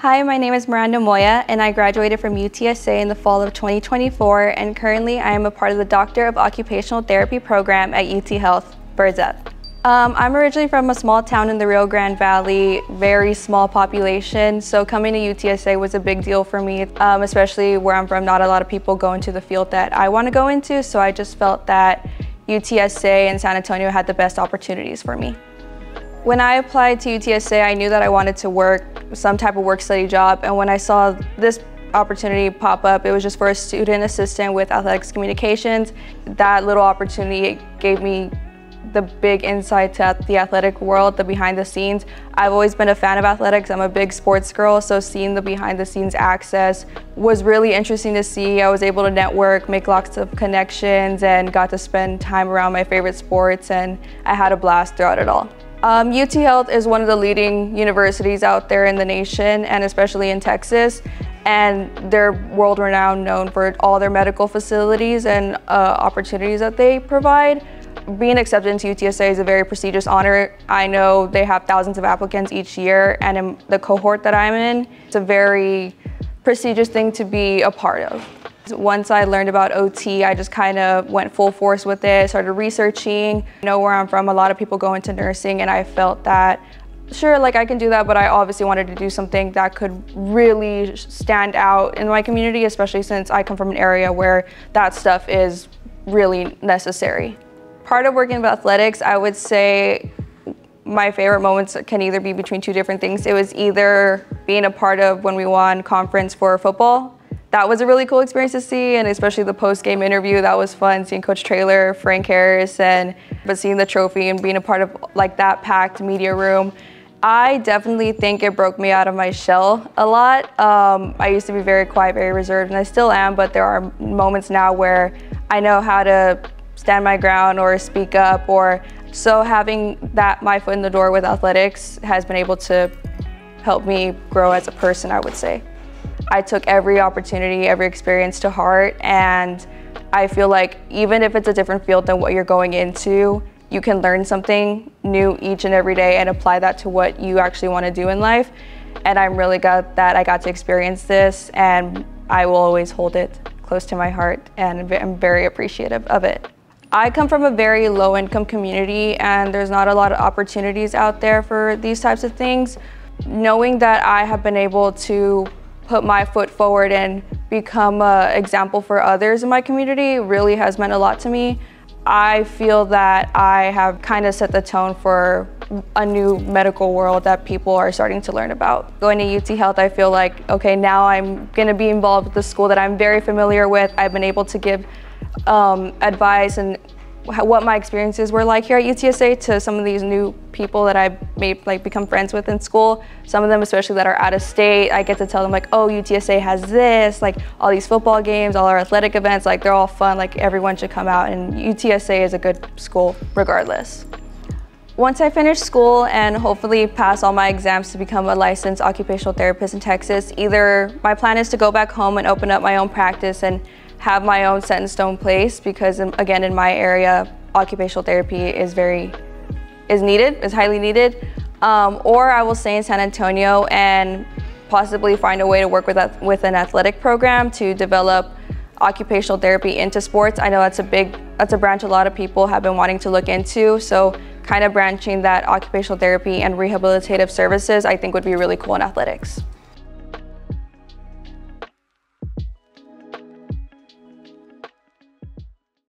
Hi, my name is Miranda Moya, and I graduated from UTSA in the fall of 2024, and currently I am a part of the Doctor of Occupational Therapy program at UT Health, Birdsep. I'm originally from a small town in the Rio Grande Valley, very small population, so coming to UTSA was a big deal for me, especially where I'm from. Not a lot of people go into the field that I want to go into, so I just felt that UTSA and San Antonio had the best opportunities for me. When I applied to UTSA, I knew that I wanted to work some type of work-study job, and when I saw this opportunity pop up, it was just for a student assistant with Athletics Communications. That little opportunity gave me the big insight to the athletic world, the behind the scenes. I've always been a fan of athletics. I'm a big sports girl, so seeing the behind the scenes access was really interesting to see. I was able to network, make lots of connections, and got to spend time around my favorite sports, and I had a blast throughout it all. UT Health is one of the leading universities out there in the nation, and especially in Texas, and they're world-renowned, known for all their medical facilities and opportunities that they provide. Being accepted into UTSA is a very prestigious honor. I know they have thousands of applicants each year, and in the cohort that I'm in, it's a very prestigious thing to be a part of. Once I learned about OT, I just kind of went full force with it, started researching. I know where I'm from, a lot of people go into nursing, and I felt that, sure, like I can do that, but I obviously wanted to do something that could really stand out in my community, especially since I come from an area where that stuff is really necessary. Part of working with athletics, I would say my favorite moments can either be between two different things. It was either being a part of when we won conference for football. That was a really cool experience to see, and especially the post-game interview, that was fun, seeing Coach Traylor, Frank Harris, but seeing the trophy and being a part of like that packed media room. I definitely think it broke me out of my shell a lot. I used to be very quiet, very reserved, and I still am, but there are moments now where I know how to stand my ground or speak up, so having my foot in the door with athletics has been able to help me grow as a person, I would say. I took every opportunity, every experience to heart, and I feel like even if it's a different field than what you're going into, you can learn something new each and every day and apply that to what you actually want to do in life. And I'm really glad that I got to experience this, and I will always hold it close to my heart, and I'm very appreciative of it. I come from a very low-income community, and there's not a lot of opportunities out there for these types of things. Knowing that I have been able to put my foot forward and become an example for others in my community really has meant a lot to me. I feel that I have kind of set the tone for a new medical world that people are starting to learn about. Going to UT Health, I feel like, okay, now I'm gonna be involved with the school that I'm very familiar with. I've been able to give advice and what my experiences were like here at UTSA to some of these new people that I become friends with in school. Some of them, especially that are out of state, I get to tell them like, oh, UTSA has this, like all these football games, all our athletic events, like they're all fun, like everyone should come out, and UTSA is a good school regardless. Once I finish school and hopefully pass all my exams to become a licensed occupational therapist in Texas, either my plan is to go back home and open up my own practice and have my own set in stone place, because again, in my area, occupational therapy is highly needed. Or I will stay in San Antonio and possibly find a way to work with an athletic program to develop occupational therapy into sports. I know that's a branch a lot of people have been wanting to look into, so kind of branching that occupational therapy and rehabilitative services I think would be really cool in athletics.